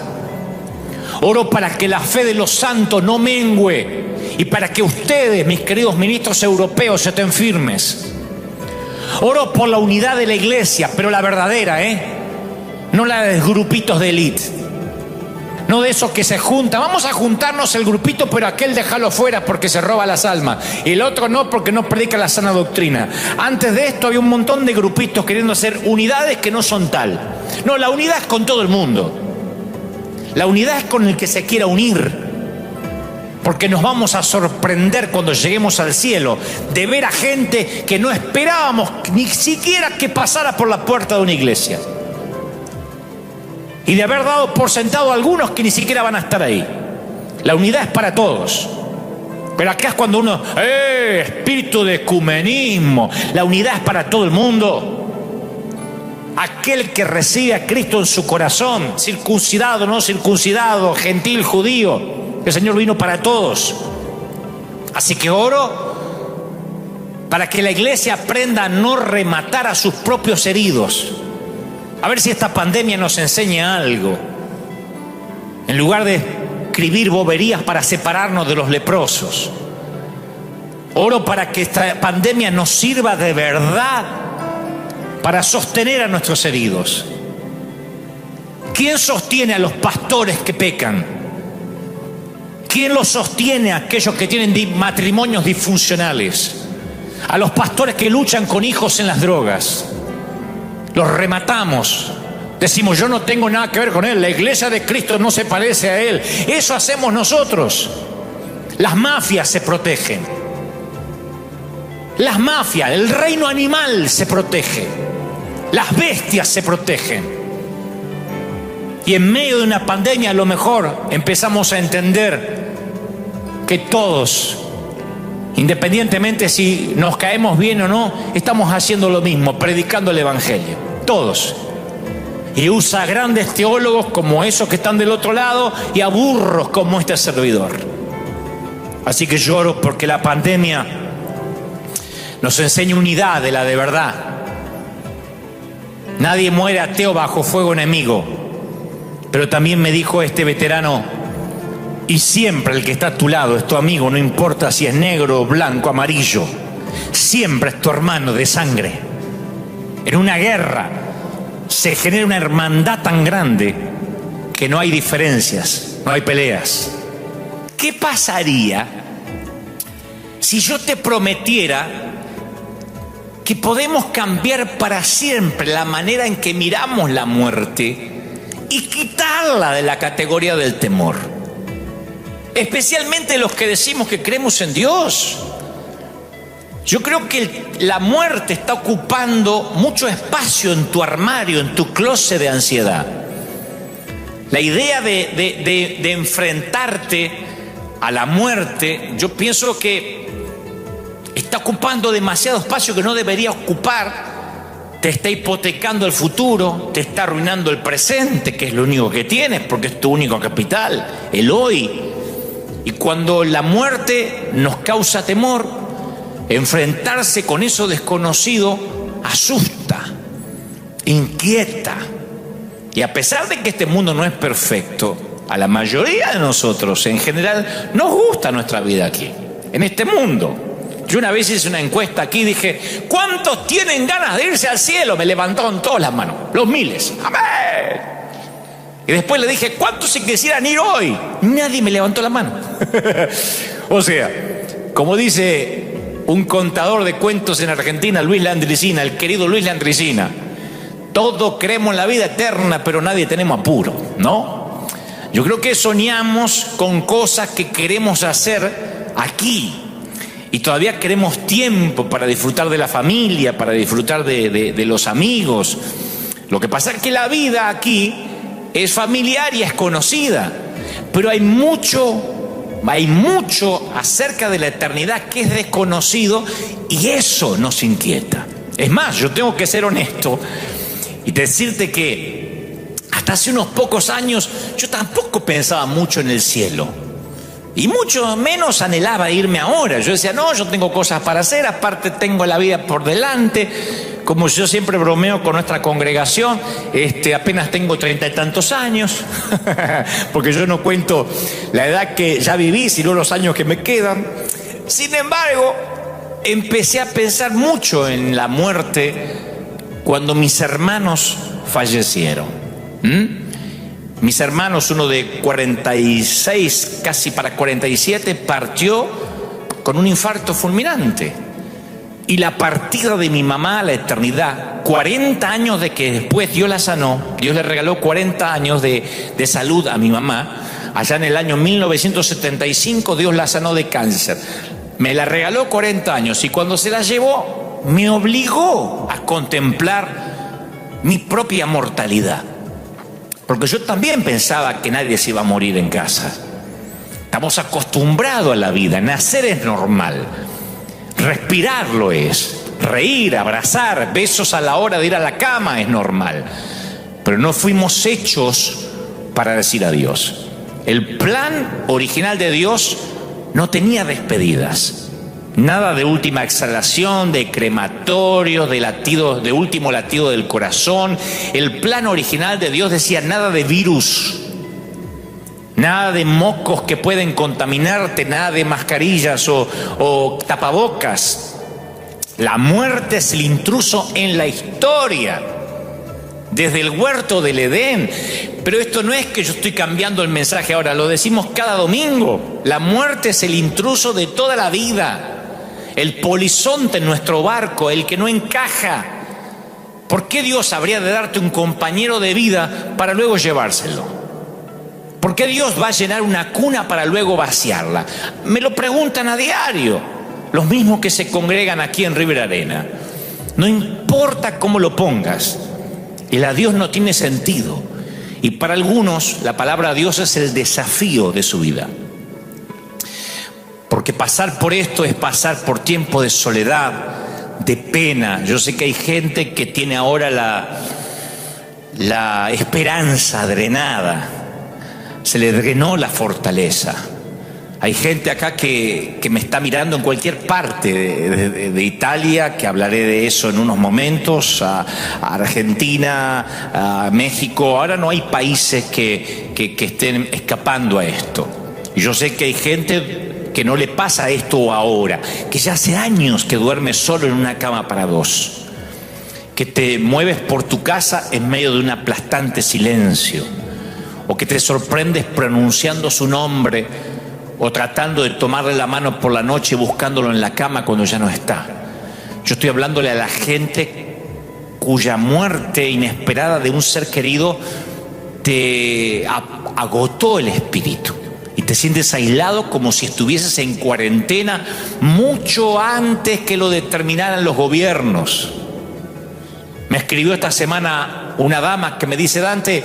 Oro para que la fe de los santos no mengüe y para que ustedes, mis queridos ministros europeos, estén firmes. Oro por la unidad de la iglesia, pero la verdadera, no la de grupitos de élite. No de esos que se juntan. Vamos a juntarnos el grupito, pero aquel déjalo fuera porque se roba las almas. Y el otro no, porque no predica la sana doctrina. Antes de esto había un montón de grupitos queriendo hacer unidades que no son tal. No, la unidad es con todo el mundo. La unidad es con el que se quiera unir. Porque nos vamos a sorprender cuando lleguemos al cielo de ver a gente que no esperábamos ni siquiera que pasara por la puerta de una iglesia. Y de haber dado por sentado a algunos que ni siquiera van a estar ahí. La unidad es para todos. Pero acá es cuando uno, espíritu de ecumenismo. La unidad es para todo el mundo. Aquel que recibe a Cristo en su corazón, circuncidado, no circuncidado, gentil, judío, el Señor vino para todos. Así que oro para que la iglesia aprenda a no rematar a sus propios heridos. A ver si esta pandemia nos enseña algo. En lugar de escribir boberías para separarnos de los leprosos. Oro para que esta pandemia nos sirva de verdad para sostener a nuestros heridos. ¿Quién sostiene a los pastores que pecan? ¿Quién los sostiene a aquellos que tienen matrimonios disfuncionales? A los pastores que luchan con hijos en las drogas. Los rematamos. Decimos, yo no tengo nada que ver con él. La iglesia de Cristo no se parece a él. Eso hacemos nosotros. Las mafias se protegen. Las mafias, el reino animal se protege. Las bestias se protegen. Y en medio de una pandemia a lo mejor empezamos a entender que todos, independientemente si nos caemos bien o no, estamos haciendo lo mismo, predicando el evangelio. Todos. Y usa a grandes teólogos como esos que están del otro lado y a burros como este servidor. Así que lloro porque la pandemia nos enseña unidad de la de verdad. Nadie muere ateo bajo fuego enemigo. Pero también me dijo este veterano, y siempre el que está a tu lado es tu amigo, no importa si es negro, blanco, amarillo. Siempre es tu hermano de sangre. En una guerra se genera una hermandad tan grande que no hay diferencias, no hay peleas. ¿Qué pasaría si yo te prometiera que podemos cambiar para siempre la manera en que miramos la muerte y quitarla de la categoría del temor? Especialmente los que decimos que creemos en Dios. Yo creo que la muerte está ocupando mucho espacio en tu armario, en tu closet de ansiedad. La idea de enfrentarte a la muerte, yo pienso que está ocupando demasiado espacio que no debería ocupar. Te está hipotecando el futuro, te está arruinando el presente, que es lo único que tienes, porque es tu único capital, el hoy. Y cuando la muerte nos causa temor, enfrentarse con eso desconocido asusta, inquieta. Y a pesar de que este mundo no es perfecto, a la mayoría de nosotros en general nos gusta nuestra vida aquí, en este mundo. Yo una vez hice una encuesta aquí y dije, ¿cuántos tienen ganas de irse al cielo? Me levantaron todas las manos, los miles. ¡Amén! Y después le dije, ¿cuántos se quisieran ir hoy? Nadie me levantó la mano. O sea, como dice un contador de cuentos en Argentina, Luis Landricina, el querido Luis Landricina, todos creemos en la vida eterna, pero nadie tenemos apuro, ¿no? Yo creo que soñamos con cosas que queremos hacer aquí. Y todavía queremos tiempo para disfrutar de la familia, para disfrutar de los amigos. Lo que pasa es que la vida aquí es familiar y es conocida. Pero hay mucho acerca de la eternidad que es desconocido y eso nos inquieta. Es más, yo tengo que ser honesto y decirte que hasta hace unos pocos años yo tampoco pensaba mucho en el cielo. Y mucho menos anhelaba irme ahora. Yo decía, no, yo tengo cosas para hacer, aparte tengo la vida por delante. Como yo siempre bromeo con nuestra congregación, apenas tengo 30 y tantos años, porque yo no cuento la edad que ya viví, sino los años que me quedan. Sin embargo, empecé a pensar mucho en la muerte cuando mis hermanos fallecieron. Mis hermanos, uno de 46, casi para 47, partió con un infarto fulminante. Y la partida de mi mamá a la eternidad, 40 años de que después Dios la sanó, Dios le regaló 40 años de salud a mi mamá. Allá en el año 1975 Dios la sanó de cáncer. Me la regaló 40 años y cuando se la llevó me obligó a contemplar mi propia mortalidad. Porque yo también pensaba que nadie se iba a morir en casa. Estamos acostumbrados a la vida, nacer es normal, respirar lo es, reír, abrazar, besos a la hora de ir a la cama es normal. Pero no fuimos hechos para decir adiós. El plan original de Dios no tenía despedidas. Nada de última exhalación, de crematorio, de último latido del corazón. El plan original de Dios decía nada de virus, nada de mocos que pueden contaminarte, nada de mascarillas o tapabocas. La muerte es el intruso en la historia, desde el huerto del Edén. Pero esto no es que yo estoy cambiando el mensaje ahora, lo decimos cada domingo. La muerte es el intruso de toda la vida. El polizonte en nuestro barco, el que no encaja. ¿Por qué Dios habría de darte un compañero de vida para luego llevárselo? ¿Por qué Dios va a llenar una cuna para luego vaciarla? Me lo preguntan a diario, los mismos que se congregan aquí en River Arena. No importa cómo lo pongas, el adiós no tiene sentido. Y para algunos la palabra Dios es el desafío de su vida. Porque pasar por esto es pasar por tiempo de soledad, de pena. Yo sé que hay gente que tiene ahora la esperanza drenada. Se le drenó la fortaleza. Hay gente acá que me está mirando en cualquier parte de Italia, que hablaré de eso en unos momentos, a Argentina, a México. Ahora no hay países que estén escapando a esto. Y yo sé que hay gente que no le pasa esto ahora, que ya hace años que duermes solo en una cama para dos, que te mueves por tu casa en medio de un aplastante silencio, o que te sorprendes pronunciando su nombre o tratando de tomarle la mano por la noche buscándolo en la cama cuando ya no está. Yo estoy hablándole a la gente cuya muerte inesperada de un ser querido te agotó el espíritu. Y te sientes aislado como si estuvieses en cuarentena mucho antes que lo determinaran los gobiernos. Me escribió esta semana una dama que me dice: Dante,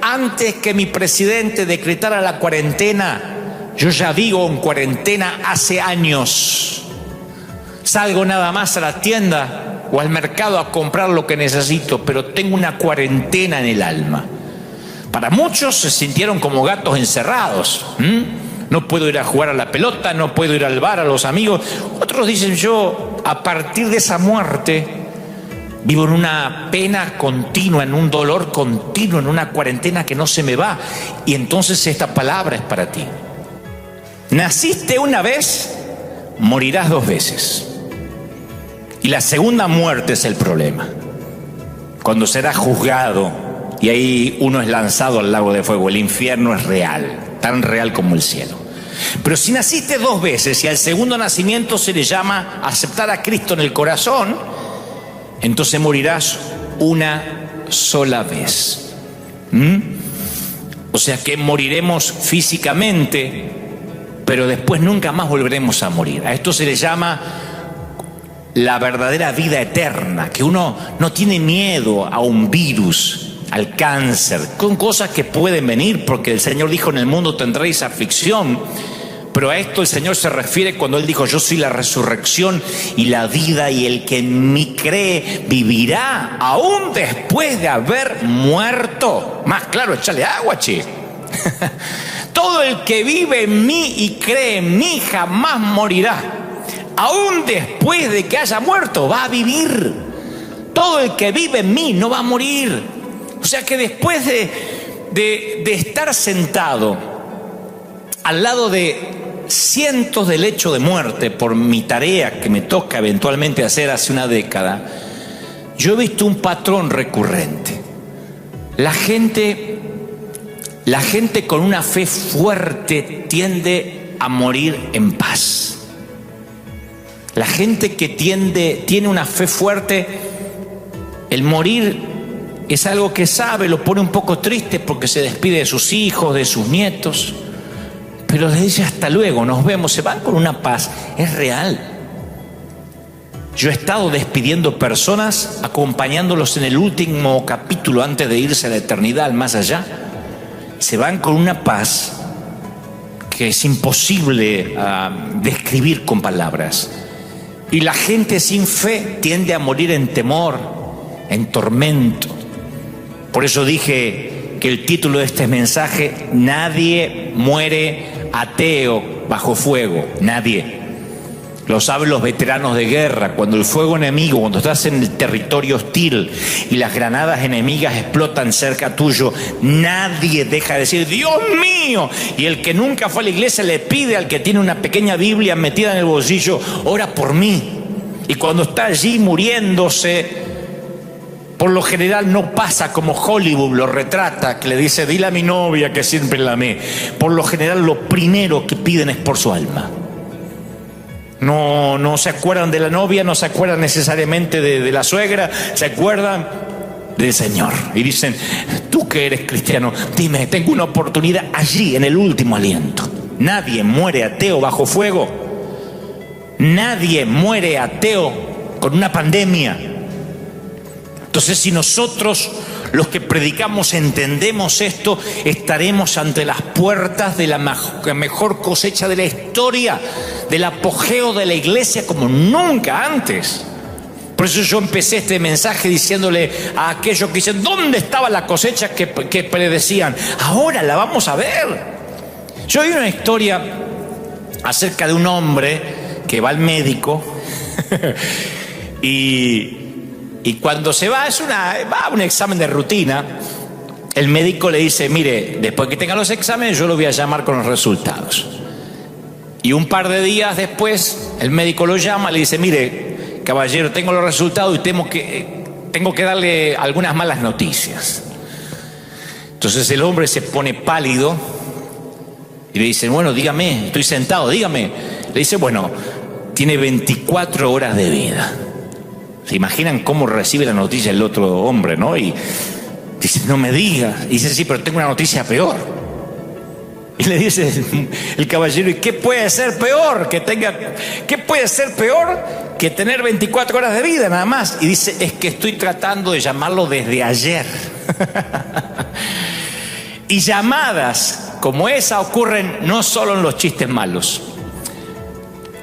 antes que mi presidente decretara la cuarentena, yo ya vivo en cuarentena hace años. Salgo nada más a la tienda o al mercado a comprar lo que necesito, pero tengo una cuarentena en el alma. Para muchos se sintieron como gatos encerrados. No puedo ir a jugar a la pelota, no puedo ir al bar, a los amigos. Otros dicen: yo, a partir de esa muerte, Vivo en una pena continua, en un dolor continuo, en una cuarentena que no se me va. Y entonces esta palabra es para ti. Naciste una vez, morirás 2 veces. Y la segunda muerte es el problema. Cuando serás juzgado y ahí uno es lanzado al lago de fuego. El infierno es real, tan real como el cielo. Pero si naciste 2 veces y al segundo nacimiento se le llama aceptar a Cristo en el corazón, entonces morirás una sola vez. O sea que moriremos físicamente, pero después nunca más volveremos a morir. A esto se le llama la verdadera vida eterna, que uno no tiene miedo a un virus, al cáncer, con cosas que pueden venir, porque el Señor dijo: en el mundo tendréis aflicción. Pero a esto el Señor se refiere cuando Él dijo: yo soy la resurrección y la vida, y el que en mí cree vivirá aún después de haber muerto. Más claro, échale agua, che. Todo el que vive en mí y cree en mí jamás morirá. Aún después de que haya muerto, va a vivir. Todo el que vive en mí no va a morir. O sea que después de estar sentado al lado de cientos de lechos de muerte por mi tarea que me toca eventualmente hacer hace una década, yo he visto un patrón recurrente. La gente con una fe fuerte tiende a morir en paz. La gente que tiene una fe fuerte, el morir es algo que sabe, lo pone un poco triste porque se despide de sus hijos, de sus nietos, pero les dice: hasta luego, nos vemos. Se van con una paz, es real. Yo he estado despidiendo personas, acompañándolos en el último capítulo antes de irse a la eternidad, al más allá. Se van con una paz que es imposible describir con palabras. Y la gente sin fe tiende a morir en temor, en tormento. Por eso dije que el título de este mensaje: nadie muere ateo bajo fuego. Nadie. Lo saben los veteranos de guerra. Cuando el fuego enemigo, cuando estás en el territorio hostil y las granadas enemigas explotan cerca tuyo, nadie deja de decir: Dios mío. Y el que nunca fue a la iglesia le pide al que tiene una pequeña Biblia metida en el bolsillo: ora por mí. Y cuando está allí muriéndose, por lo general no pasa como Hollywood lo retrata, que le dice: dile a mi novia que siempre la amé. Por lo general lo primero que piden es por su alma. No se acuerdan de la novia, no se acuerdan necesariamente de la suegra, se acuerdan del Señor. Y dicen: tú que eres cristiano, dime, tengo una oportunidad allí en el último aliento. Nadie muere ateo bajo fuego. Nadie muere ateo con una pandemia. Entonces, si nosotros, los que predicamos, entendemos esto, estaremos ante las puertas de la mejor cosecha de la historia, del apogeo de la iglesia como nunca antes. Por eso yo empecé este mensaje diciéndole a aquellos que dicen: ¿dónde estaba la cosecha que predecían? Ahora la vamos a ver. Yo oí una historia acerca de un hombre que va al médico y cuando se va, va a un examen de rutina. El médico le dice: mire, después que tenga los exámenes yo lo voy a llamar con los resultados. Y un par de días después el médico lo llama, le dice: mire, caballero, tengo los resultados y tengo que darle algunas malas noticias. Entonces el hombre se pone pálido y le dice: bueno, dígame, estoy sentado, dígame. Le dice: bueno, tiene 24 horas de vida. ¿Se imaginan cómo recibe la noticia el otro hombre, no? Y dice: no me digas. Y dice: sí, pero tengo una noticia peor. Y le dice el caballero: ¿y qué puede ser peor? ¿Qué puede ser peor que tener 24 horas de vida nada más? Y dice: es que estoy tratando de llamarlo desde ayer. Y llamadas como esa ocurren no solo en los chistes malos.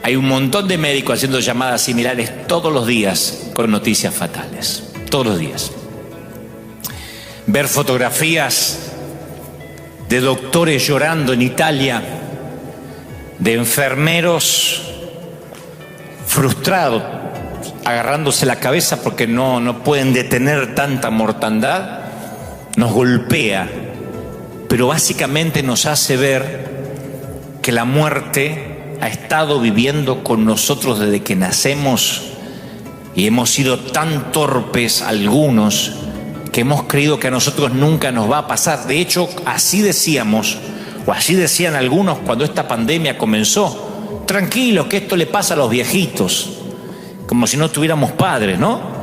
Hay un montón de médicos haciendo llamadas similares todos los días con noticias fatales. Todos los días. Ver fotografías de doctores llorando en Italia, de enfermeros frustrados agarrándose la cabeza porque no pueden detener tanta mortandad, nos golpea, pero básicamente nos hace ver que la muerte ha estado viviendo con nosotros desde que nacemos y hemos sido tan torpes algunos que hemos creído que a nosotros nunca nos va a pasar. De hecho, así decíamos, o así decían algunos cuando esta pandemia comenzó: tranquilos, que esto le pasa a los viejitos, como si no tuviéramos padres, ¿no?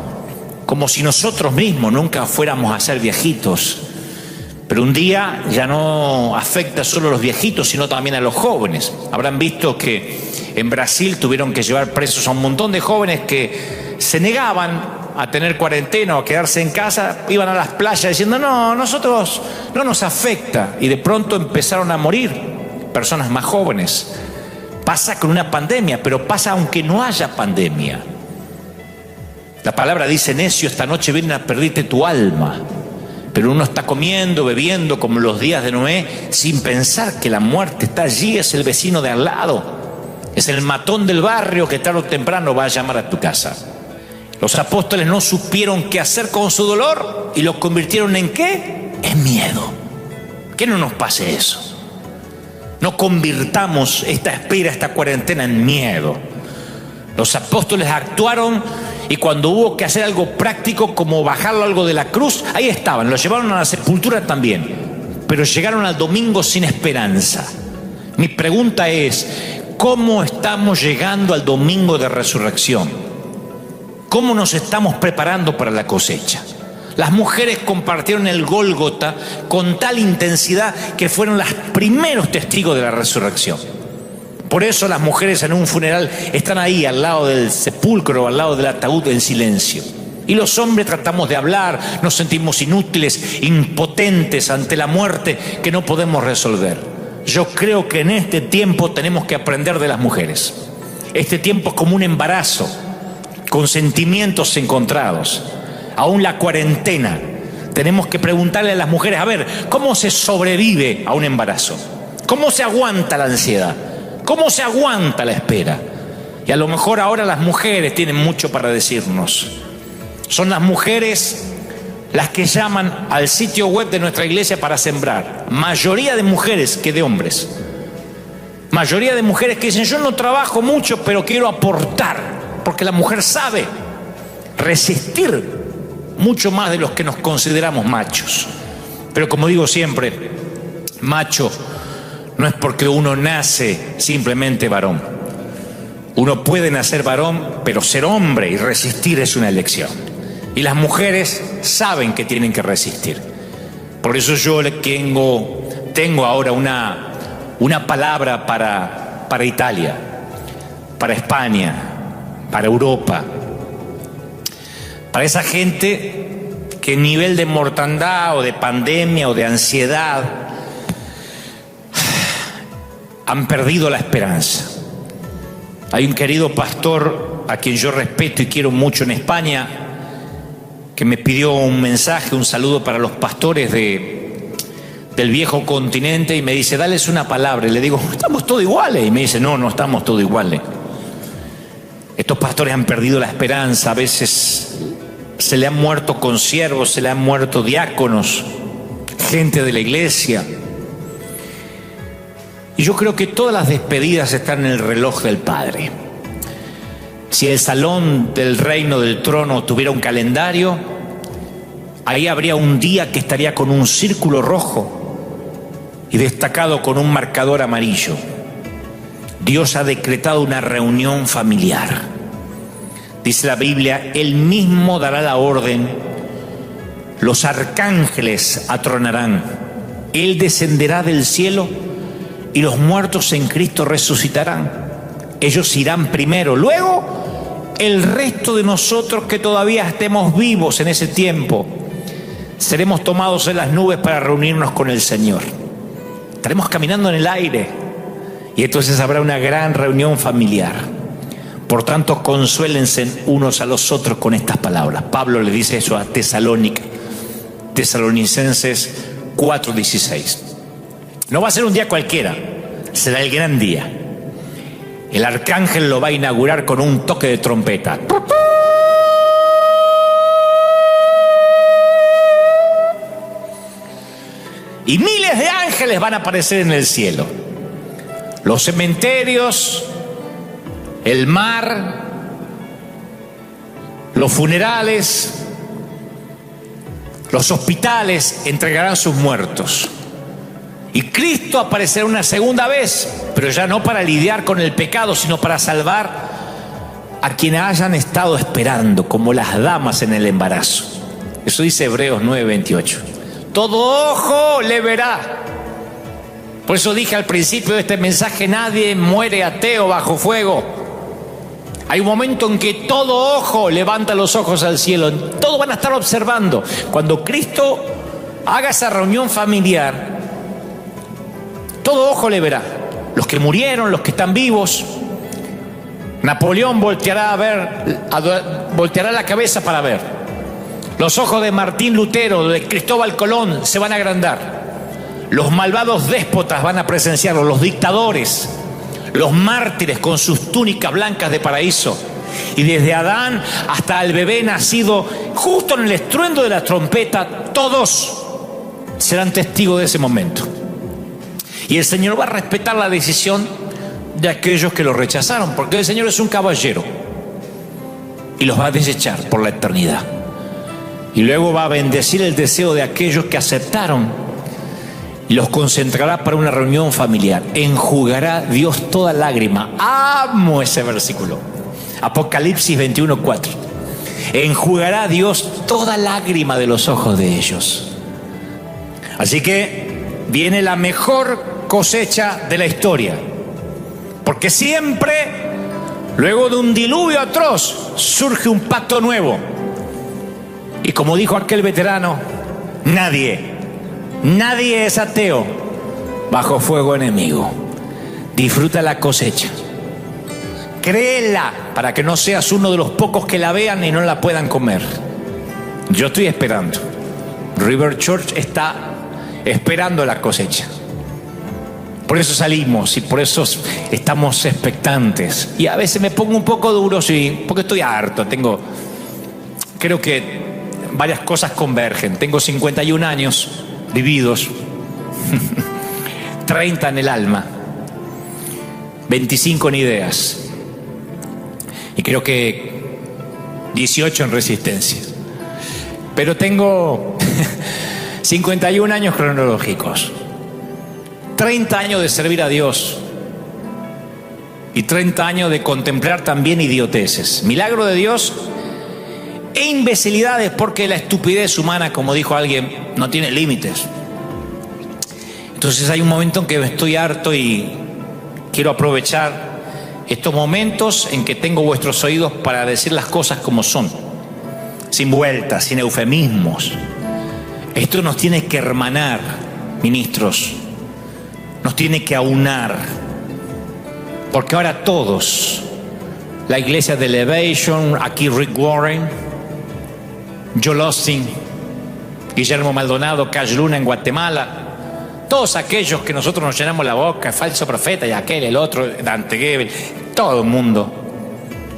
Como si nosotros mismos nunca fuéramos a ser viejitos. Pero un día ya no afecta solo a los viejitos, sino también a los jóvenes. Habrán visto que en Brasil tuvieron que llevar presos a un montón de jóvenes que se negaban a tener cuarentena o a quedarse en casa, iban a las playas diciendo: no, nosotros no nos afecta. Y de pronto empezaron a morir personas más jóvenes. Pasa con una pandemia, pero pasa aunque no haya pandemia. La palabra dice: necio, esta noche vienen a perderte tu alma. Pero uno está comiendo, bebiendo como los días de Noé, sin pensar que la muerte está allí, es el vecino de al lado, es el matón del barrio que tarde o temprano va a llamar a tu casa. Los apóstoles no supieron qué hacer con su dolor y lo convirtieron ¿en qué? En miedo. Que no nos pase eso. No convirtamos esta espera, esta cuarentena en miedo. Los apóstoles actuaron y cuando hubo que hacer algo práctico como bajarlo algo de la cruz, ahí estaban, lo llevaron a la sepultura también, pero llegaron al domingo sin esperanza. Mi pregunta es: ¿cómo estamos llegando al domingo de resurrección? ¿Cómo nos estamos preparando para la cosecha? Las mujeres compartieron el Gólgota con tal intensidad que fueron las primeros testigos de la resurrección. Por eso las mujeres en un funeral están ahí al lado del sepulcro, al lado del ataúd, en silencio. Y los hombres tratamos de hablar, nos sentimos inútiles, impotentes ante la muerte que no podemos resolver. Yo creo que en este tiempo tenemos que aprender de las mujeres. Este tiempo es como un embarazo, con sentimientos encontrados. Aún la cuarentena, tenemos que preguntarle a las mujeres: a ver, ¿cómo se sobrevive a un embarazo? ¿Cómo se aguanta la ansiedad? ¿Cómo se aguanta la espera? Y a lo mejor ahora las mujeres tienen mucho para decirnos. Son las mujeres las que llaman al sitio web de nuestra iglesia para sembrar. Mayoría de mujeres que de hombres. Mayoría de mujeres que dicen: yo no trabajo mucho, pero quiero aportar. Porque la mujer sabe resistir mucho más de los que nos consideramos machos. Pero como digo siempre, macho no es porque uno nace simplemente varón. Uno puede nacer varón, pero ser hombre y resistir es una elección. Y las mujeres saben que tienen que resistir. Por eso yo tengo ahora una palabra para Italia, para España, para Europa, para esa gente que en nivel de mortandad o de pandemia o de ansiedad han perdido la esperanza. Hay un querido pastor a quien yo respeto y quiero mucho en España que me pidió un mensaje, un saludo para los pastores del viejo continente y me dice: dales una palabra. Y le digo: estamos todos iguales. Y me dice: no estamos todos iguales. Estos pastores han perdido la esperanza. A veces se le han muerto consiervos, se le han muerto diáconos, gente de la iglesia. Y yo creo que todas las despedidas están en el reloj del Padre. Si el salón del reino del trono tuviera un calendario, ahí habría un día que estaría con un círculo rojo y destacado con un marcador amarillo. Dios ha decretado una reunión familiar. Dice la Biblia: Él mismo dará la orden, los arcángeles atronarán, Él descenderá del cielo y los muertos en Cristo resucitarán. Ellos irán primero, luego el resto de nosotros que todavía estemos vivos en ese tiempo seremos tomados en las nubes para reunirnos con el Señor. Estaremos caminando en el aire y entonces habrá una gran reunión familiar. Por tanto, consuélense unos a los otros con estas palabras. Pablo le dice eso a Tesalonicenses 4:16. No va a ser un día cualquiera, será el gran día. El arcángel lo va a inaugurar con un toque de trompeta. y miles de ángeles van a aparecer en el cielo. Los cementerios, el mar, los funerales, los hospitales entregarán sus muertos. Y Cristo aparecerá una segunda vez, pero ya no para lidiar con el pecado, sino para salvar a quienes hayan estado esperando, como las damas en el embarazo. Eso dice Hebreos 9:28. Todo ojo le verá. Por eso dije al principio de este mensaje, nadie muere ateo bajo fuego. Hay un momento en que todo ojo levanta los ojos al cielo. Todos van a estar observando. Cuando Cristo haga esa reunión familiar, todo ojo le verá. Los que murieron, los que están vivos. Napoleón volteará la cabeza para ver. Los ojos de Martín Lutero, de Cristóbal Colón se van a agrandar. Los malvados déspotas van a presenciarlo, los dictadores, los mártires con sus túnicas blancas de paraíso. Y desde Adán hasta el bebé nacido justo en el estruendo de la trompeta, todos serán testigos de ese momento. Y el Señor va a respetar la decisión de aquellos que lo rechazaron, porque el Señor es un caballero y los va a desechar por la eternidad. Y luego va a bendecir el deseo de aquellos que aceptaron y los concentrará para una reunión familiar. Enjugará Dios toda lágrima. Amo ese versículo. Apocalipsis 21:4. Enjugará Dios toda lágrima de los ojos de ellos. Así que viene la mejor cosecha de la historia. Porque siempre, luego de un diluvio atroz, surge un pacto nuevo. Y como dijo aquel veterano, nadie es ateo bajo fuego enemigo. Disfruta la cosecha. Créela para que no seas uno de los pocos que la vean y no la puedan comer. Yo estoy esperando. River Church está esperando la cosecha. Por eso salimos y por eso estamos expectantes. Y a veces me pongo un poco duro, sí, porque estoy harto. Creo que varias cosas convergen. Tengo 51 años vividos, 30 en el alma, 25 en ideas y creo que 18 en resistencia. Pero tengo 51 años cronológicos, 30 años de servir a Dios y 30 años de contemplar también idioteces, milagro de Dios e imbecilidades, porque la estupidez humana, como dijo alguien, no tiene límites. Entonces hay un momento en que estoy harto y quiero aprovechar estos momentos en que tengo vuestros oídos para decir las cosas como son, sin vueltas, sin eufemismos. Esto nos tiene que hermanar, ministros, nos tiene que aunar, porque ahora todos, la iglesia de Elevation, aquí Rick Warren, Joel Osteen, Guillermo Maldonado, Cash Luna en Guatemala, todos aquellos que nosotros nos llenamos la boca, falso profeta y aquel, el otro, Dante Gebel, todo el mundo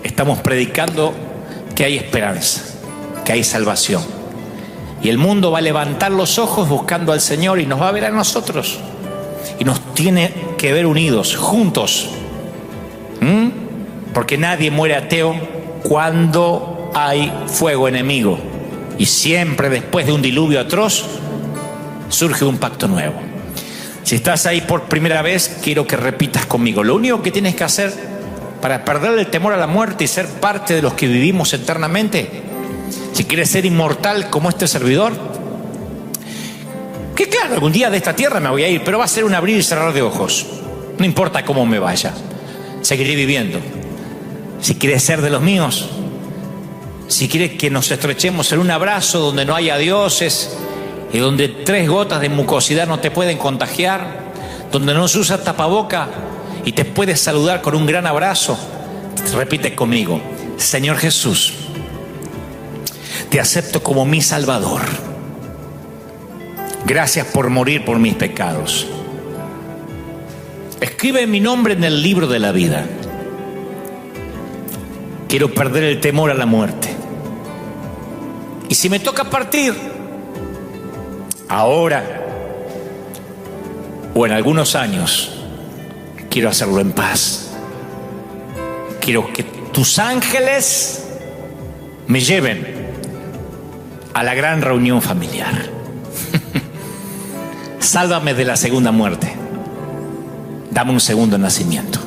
estamos predicando que hay esperanza, que hay salvación. Y el mundo va a levantar los ojos buscando al Señor y nos va a ver a nosotros. Y nos tiene que ver unidos, juntos. Porque nadie muere ateo cuando hay fuego enemigo. Y siempre después de un diluvio atroz surge un pacto nuevo. Si estás ahí por primera vez, quiero que repitas conmigo. Lo único que tienes que hacer para perder el temor a la muerte y ser parte de los que vivimos eternamente, si quieres ser inmortal como este servidor, que claro, algún día de esta tierra me voy a ir, pero va a ser un abrir y cerrar de ojos. No importa cómo me vaya, seguiré viviendo. Si quieres ser de los míos, si quieres que nos estrechemos en un abrazo donde no haya dioses y donde 3 gotas de mucosidad no te pueden contagiar, donde no se usa tapaboca y te puedes saludar con un gran abrazo, repite conmigo: Señor Jesús, te acepto como mi Salvador. Gracias por morir por mis pecados. Escribe mi nombre en el libro de la vida. Quiero perder el temor a la muerte. Y si me toca partir, ahora o en algunos años, quiero hacerlo en paz. Quiero que tus ángeles me lleven a la gran reunión familiar. Sálvame de la segunda muerte. Dame un segundo nacimiento.